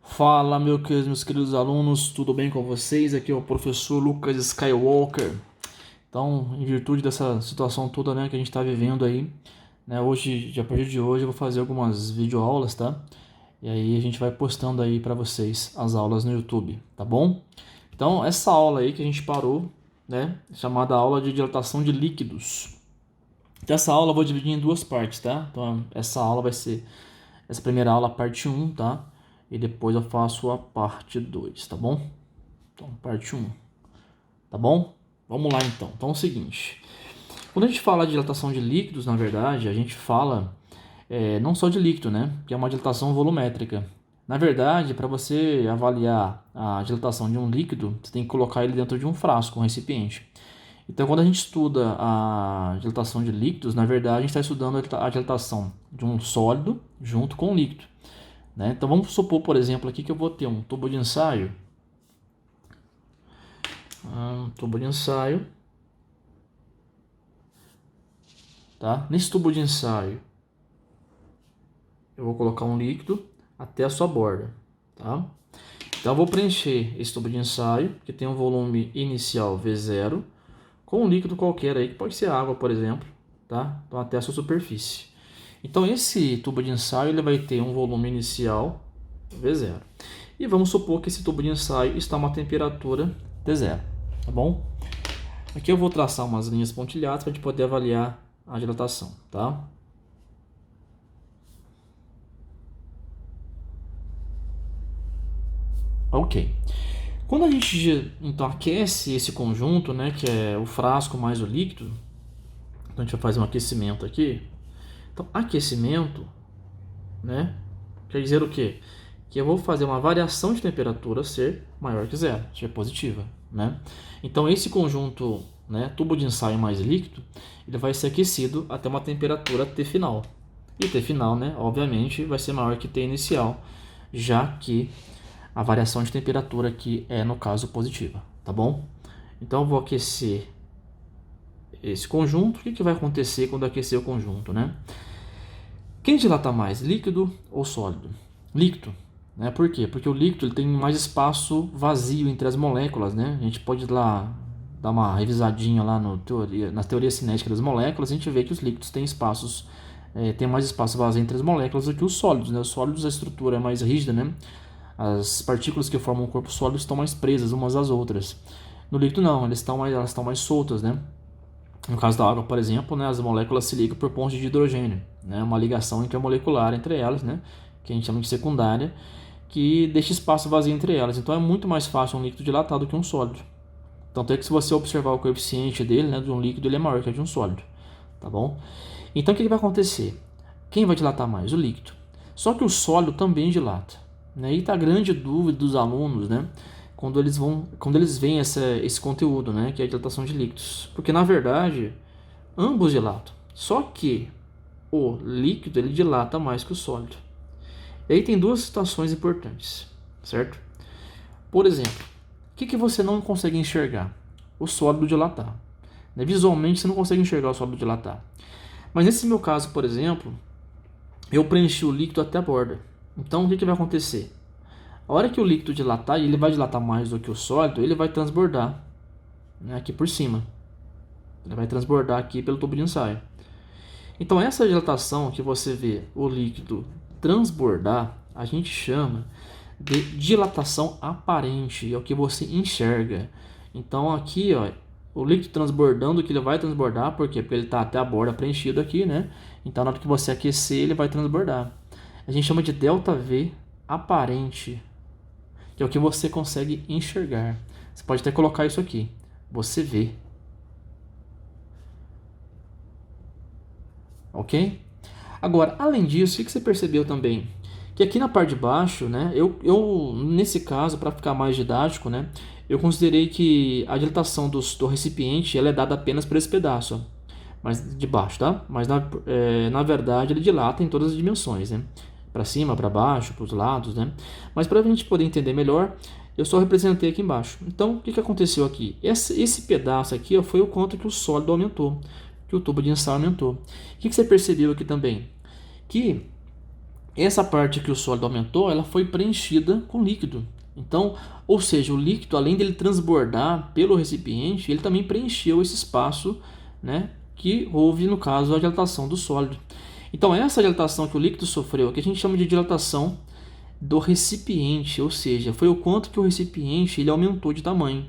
Fala, meus queridos alunos, tudo bem com vocês? Aqui é o professor Lucas Skywalker. Então, em virtude dessa situação toda, né, que a gente está vivendo aí, né, hoje, a partir de hoje, eu vou fazer algumas videoaulas, tá? E aí a gente vai postando aí para vocês as aulas no YouTube, tá bom? Então, essa aula aí que a gente parou, né, chamada aula de dilatação de líquidos. Então, essa aula eu vou dividir em duas partes, tá? Então, essa aula vai ser essa primeira aula, parte um, tá? E depois eu faço a parte 2, tá bom? Então, parte um, tá bom? Vamos lá então. Então é o seguinte: quando a gente fala de dilatação de líquidos, na verdade, a gente fala não só de líquido, né? Que é uma dilatação volumétrica. Na verdade, para você avaliar a dilatação de um líquido, você tem que colocar ele dentro de um frasco, um recipiente. Então, quando a gente estuda a dilatação de líquidos, na verdade, a gente está estudando a dilatação de um sólido junto com um líquido, né? Então, vamos supor, por exemplo, aqui que eu vou ter um tubo de ensaio. Tá? Nesse tubo de ensaio, eu vou colocar um líquido até a sua borda, tá? Então, eu vou preencher esse tubo de ensaio, que tem um volume inicial V0, com um líquido qualquer aí, que pode ser água, por exemplo, tá? Então, até a sua superfície. Então, esse tubo de ensaio ele vai ter um volume inicial V0. E vamos supor que esse tubo de ensaio está a uma temperatura T0, tá bom? Aqui eu vou traçar umas linhas pontilhadas para a gente poder avaliar a dilatação, tá? Ok. Quando a gente então aquece esse conjunto, né, que é o frasco mais o líquido, então a gente vai fazer um aquecimento aqui. Então, aquecimento, né, quer dizer o quê? Que eu vou fazer uma variação de temperatura ser maior que zero, ser positiva, né? Então, esse conjunto, né, tubo de ensaio mais líquido, ele vai ser aquecido até uma temperatura T final. E T final, né, obviamente, vai ser maior que T inicial, já que a variação de temperatura aqui é, no caso, positiva, tá bom? Então, eu vou aquecer esse conjunto. O que vai acontecer quando aquecer o conjunto, né? Quem dilata mais, líquido ou sólido? Líquido, né? Por quê? Porque o líquido ele tem mais espaço vazio entre as moléculas, né? A gente pode ir lá dar uma revisadinha lá na teoria cinética das moléculas, a gente vê que os líquidos têm espaços, tem mais espaço vazio entre as moléculas do que os sólidos, né? Os sólidos a estrutura é mais rígida, né? As partículas que formam o corpo sólido estão mais presas umas às outras. No líquido não, elas estão mais soltas, né? No caso da água, por exemplo, né, as moléculas se ligam por pontos de hidrogênio, né, uma ligação intermolecular entre elas, né, que a gente chama de secundária, que deixa espaço vazio entre elas. Então é muito mais fácil um líquido dilatar do que um sólido. Tanto é que se você observar o coeficiente dele, né, de um líquido, ele é maior que o de um sólido, tá bom? Então o que vai acontecer? Quem vai dilatar mais? O líquido. Só que o sólido também dilata, né? E tá a grande dúvida dos alunos, né? Quando eles veem esse conteúdo, né, que é a dilatação de líquidos. Porque na verdade, ambos dilatam. Só que o líquido ele dilata mais que o sólido. E aí tem duas situações importantes, certo? Por exemplo, o que você não consegue enxergar? O sólido dilatar. Visualmente você não consegue enxergar o sólido dilatar. Mas nesse meu caso, por exemplo, eu preenchi o líquido até a borda. Então o que vai acontecer? A hora que o líquido dilatar, e ele vai dilatar mais do que o sólido, ele vai transbordar, né, aqui por cima. Ele vai transbordar aqui pelo tubo de ensaio. Então essa dilatação que você vê o líquido transbordar, a gente chama de dilatação aparente, é o que você enxerga. Então aqui, ó, o líquido transbordando, que ele vai transbordar, por quê? Porque ele está até a borda preenchido aqui, né? Então na hora que você aquecer, ele vai transbordar. A gente chama de ΔV aparente, que é o que você consegue enxergar. Você pode até colocar isso aqui, você vê. Ok? Agora, além disso, o que você percebeu também? Que aqui na parte de baixo, né, eu nesse caso, para ficar mais didático, né, eu considerei que a dilatação do recipiente ela é dada apenas para esse pedaço, ó, mas de baixo, tá? Mas na verdade ele dilata em todas as dimensões, né? Para cima, para baixo, para os lados, né? Mas para a gente poder entender melhor, eu só representei aqui embaixo. Então, o que aconteceu aqui? Esse pedaço aqui ó, foi o quanto que o sólido aumentou, que o tubo de ensaio aumentou. O que você percebeu aqui também? Que essa parte que o sólido aumentou, ela foi preenchida com líquido. Então, ou seja, o líquido, além dele transbordar pelo recipiente, ele também preencheu esse espaço, né, que houve, no caso, a dilatação do sólido. Então, essa dilatação que o líquido sofreu, que a gente chama de dilatação do recipiente, ou seja, foi o quanto que o recipiente ele aumentou de tamanho.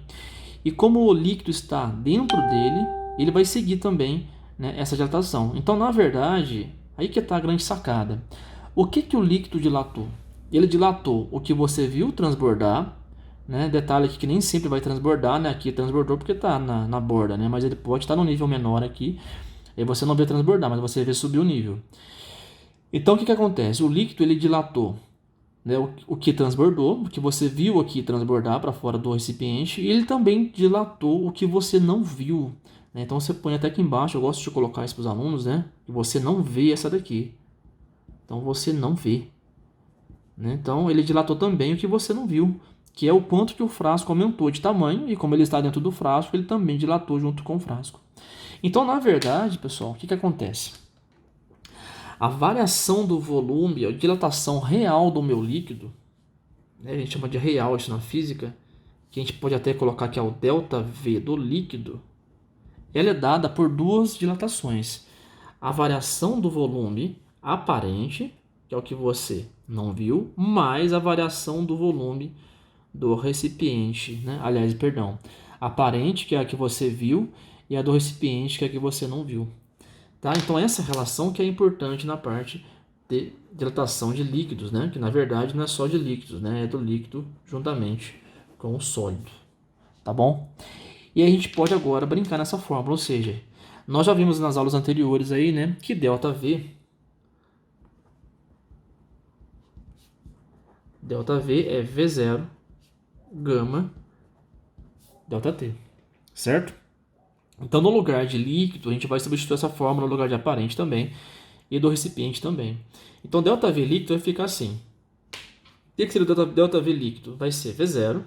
E como o líquido está dentro dele, ele vai seguir também, né, essa dilatação. Então, na verdade, aí que está a grande sacada. O que o líquido dilatou? Ele dilatou o que você viu transbordar, né? Detalhe aqui que nem sempre vai transbordar, né? Aqui transbordou porque está na borda, né? Mas ele pode estar no nível menor aqui, e você não vê transbordar, mas você vê subir o nível. Então, o que acontece? O líquido ele dilatou, né, o que transbordou, o que você viu aqui transbordar para fora do recipiente, e ele também dilatou o que você não viu. Né? Então você põe até aqui embaixo, eu gosto de colocar isso para os alunos, né? Que você não vê essa daqui. Então você não vê. Né? Então ele dilatou também o que você não viu, que é o quanto que o frasco aumentou de tamanho, e como ele está dentro do frasco, ele também dilatou junto com o frasco. Então, na verdade, pessoal, o que acontece? A variação do volume, a dilatação real do meu líquido, né, a gente chama de real isso na física, que a gente pode até colocar que é o ΔV do líquido, ela é dada por duas dilatações. A variação do volume aparente, que é o que você não viu, mais a variação do volume do recipiente, né? Aliás, perdão, aparente, que é a que você viu, e a do recipiente, que é a que você não viu. Tá? Então essa relação que é importante na parte de dilatação de líquidos, né? Que na verdade não é só de líquidos, né? É do líquido juntamente com o sólido. Tá bom? E aí a gente pode agora brincar nessa fórmula, ou seja, nós já vimos nas aulas anteriores aí, né? Que ΔV é V0 gama ΔT, certo? Então, no lugar de líquido, a gente vai substituir essa fórmula no lugar de aparente também e do recipiente também. Então, ΔV líquido vai ficar assim. O que seria o ΔV líquido? Vai ser V0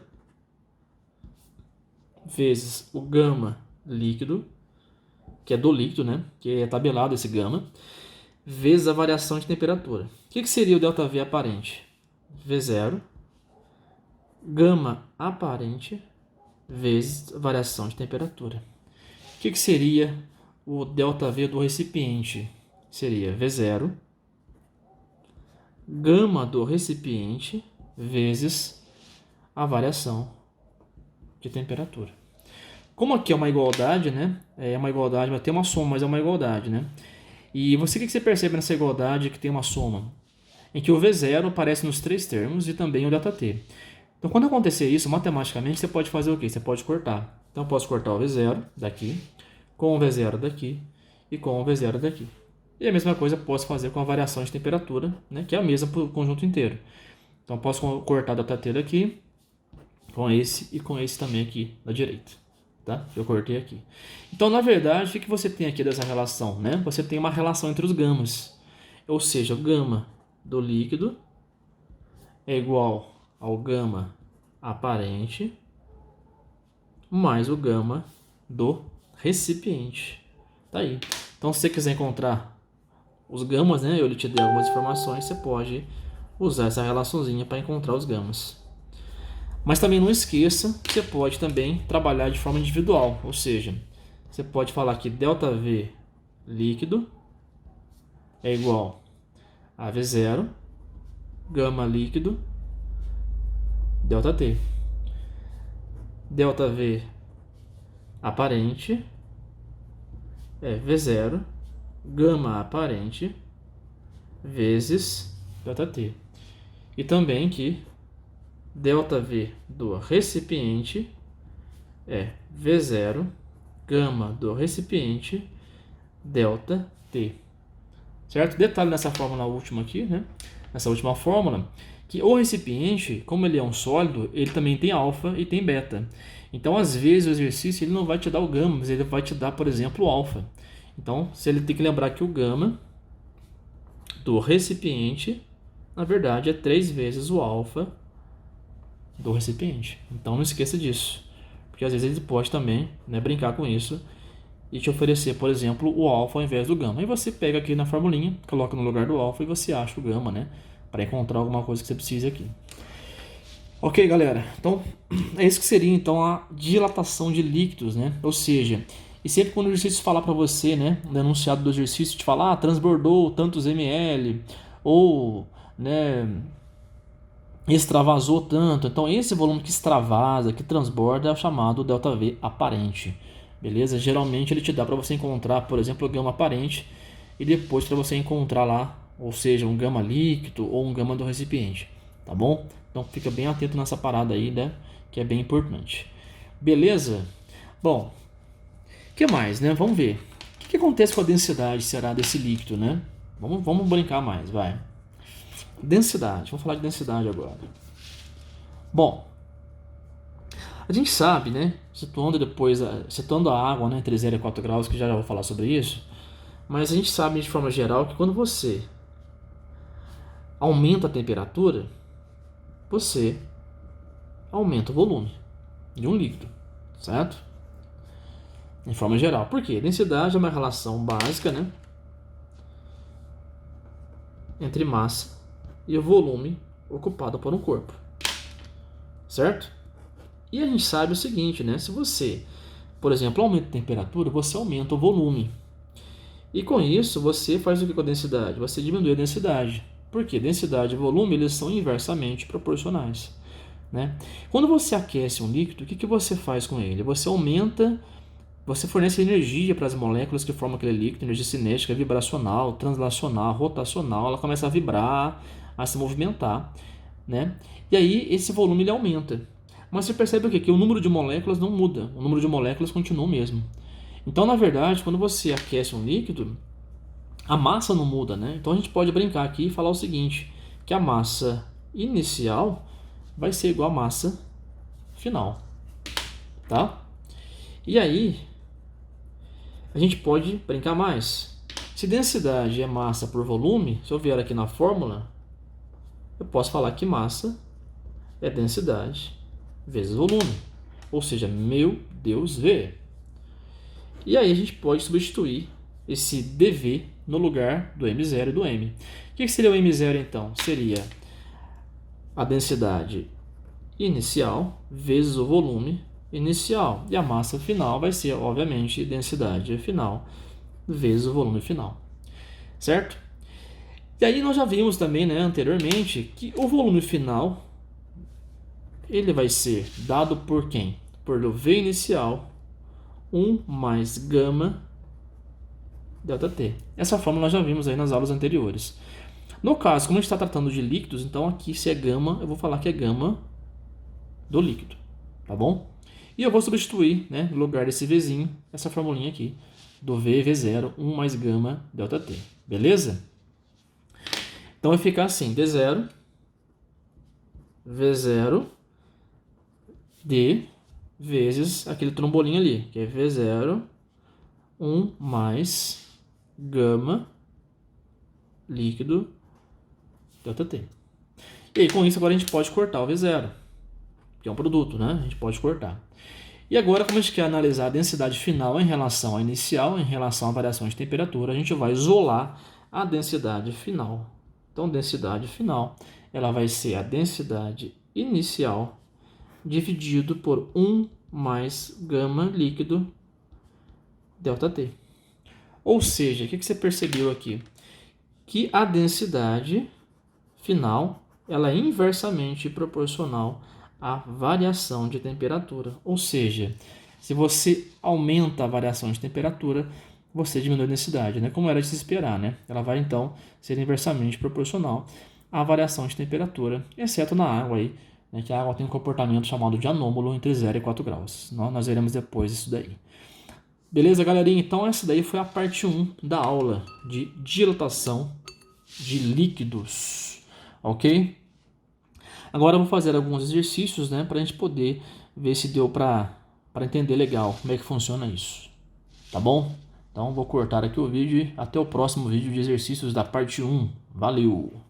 vezes o gama líquido, que é do líquido, né? Que é tabelado esse gama, vezes a variação de temperatura. O que seria o ΔV aparente? V0 gama aparente vezes a variação de temperatura. O que seria o ΔV do recipiente? Seria V0 gama do recipiente vezes a variação de temperatura. Como aqui é uma igualdade, né? É uma igualdade, vai ter uma soma, mas é uma igualdade, né? E o que você percebe nessa igualdade que tem uma soma? Em que o V0 aparece nos três termos e também o ΔT. Então, quando acontecer isso, matematicamente, você pode fazer o quê? Você pode cortar. Então, eu posso cortar o V0 daqui, com o V0 daqui e com o V0 daqui. E a mesma coisa eu posso fazer com a variação de temperatura, né, que é a mesma para o conjunto inteiro. Então, eu posso cortar o ΔT daqui, com esse e com esse também aqui da direita. Tá? Eu cortei aqui. Então, na verdade, o que você tem aqui dessa relação? Né? Você tem uma relação entre os gamas. Ou seja, o gama do líquido é igual ao gama aparente mais o gama do recipiente. Tá aí. Então, se você quiser encontrar os gamas, né, eu te dei algumas informações, você pode usar essa relaçãozinha para encontrar os gamas. Mas também não esqueça que você pode também trabalhar de forma individual, ou seja, você pode falar que ΔV líquido é igual a V0 gama líquido ΔT. ΔV aparente é V0 gama aparente vezes ΔT. E também que ΔV do recipiente é V0 gama do recipiente ΔT. Certo? Detalhe nessa fórmula última aqui, né? Nessa última fórmula, que o recipiente, como ele é um sólido, ele também tem alfa e tem beta. Então, às vezes, o exercício ele não vai te dar o gama, mas ele vai te dar, por exemplo, o alfa. Então, ele tem que lembrar que o gama do recipiente, na verdade, é 3 vezes o alfa do recipiente. Então, não esqueça disso. Porque, às vezes, ele pode também, né, brincar com isso e te oferecer, por exemplo, o alfa ao invés do gama. Aí você pega aqui na formulinha, coloca no lugar do alfa e você acha o gama, né? Para encontrar alguma coisa que você precise aqui. Ok, galera? Então, é isso que seria então a dilatação de líquidos, né? Ou seja, e sempre quando o exercício falar para você, né, no enunciado do exercício, te falar, transbordou tantos ml, ou, né, extravasou tanto. Então, esse volume que extravasa, que transborda, é o chamado ΔV aparente. Beleza? Geralmente ele te dá para você encontrar, por exemplo, o gama aparente, e depois para você encontrar lá, ou seja, um gama líquido ou um gama do recipiente. Tá bom? Então fica bem atento nessa parada aí, né? Que é bem importante. Beleza? Bom, o que mais, né? Vamos ver. O que acontece com a densidade, será, desse líquido, né? Vamos brincar mais, vai. Densidade. Vamos falar de densidade agora. Bom, a gente sabe, né? Situando a água, né, entre 0 e 4 graus, que já vou falar sobre isso. Mas a gente sabe de forma geral que quando você aumenta a temperatura, você aumenta o volume de um líquido, certo? Em forma geral. Por quê? Densidade é uma relação básica, né, entre massa e o volume ocupado por um corpo, certo? E a gente sabe o seguinte, né? Se você, por exemplo, aumenta a temperatura, você aumenta o volume. E com isso, você faz o que com a densidade? Você diminui a densidade. Por quê? Densidade e volume, eles são inversamente proporcionais, né? Quando você aquece um líquido, o que você faz com ele? Você aumenta, você fornece energia para as moléculas que formam aquele líquido, energia cinética, vibracional, translacional, rotacional, ela começa a vibrar, a se movimentar, né? E aí esse volume ele aumenta. Mas você percebe o quê? Que o número de moléculas não muda, o número de moléculas continua o mesmo. Então, na verdade, quando você aquece um líquido, a massa não muda, né? Então a gente pode brincar aqui e falar o seguinte, que a massa inicial vai ser igual à massa final, tá? E aí, a gente pode brincar mais. Se densidade é massa por volume, se eu vier aqui na fórmula, eu posso falar que massa é densidade vezes volume. Ou seja, meu Deus, V. E aí a gente pode substituir esse dV no lugar do M0 e do M. O que seria o M0 então? Seria a densidade inicial vezes o volume inicial. E a massa final vai ser, obviamente, densidade final vezes o volume final. Certo? E aí nós já vimos também, né, anteriormente, que o volume final ele vai ser dado por quem? Por V inicial 1 mais gama ΔT. Essa fórmula nós já vimos aí nas aulas anteriores. No caso, como a gente está tratando de líquidos, então aqui se é gama, eu vou falar que é gama do líquido, tá bom? E eu vou substituir, né, no lugar desse Vzinho, essa formulinha aqui, do V0, 1 mais gama ΔT, beleza? Então vai ficar assim, D0, V0, D, vezes aquele trombolinho ali, que é V0, 1 mais gama líquido ΔT. E aí com isso agora a gente pode cortar o V0, que é um produto, né? A gente pode cortar. E agora, como a gente quer analisar a densidade final em relação à inicial, em relação à variação de temperatura, a gente vai isolar a densidade final. Então, densidade final, ela vai ser a densidade inicial dividido por 1 mais gama líquido ΔT. Ou seja, o que você percebeu aqui? Que a densidade final ela é inversamente proporcional à variação de temperatura. Ou seja, se você aumenta a variação de temperatura, você diminui a densidade, né? Como era de se esperar, né? Ela vai então ser inversamente proporcional à variação de temperatura, exceto na água aí, né? Que a água tem um comportamento chamado de anômalo entre 0 e 4 graus. Nós veremos depois isso daí. Beleza, galerinha? Então essa daí foi a parte 1 da aula de dilatação de líquidos, ok? Agora eu vou fazer alguns exercícios, né, para a gente poder ver se deu para entender legal como é que funciona isso, tá bom? Então vou cortar aqui o vídeo e até o próximo vídeo de exercícios da parte 1. Valeu!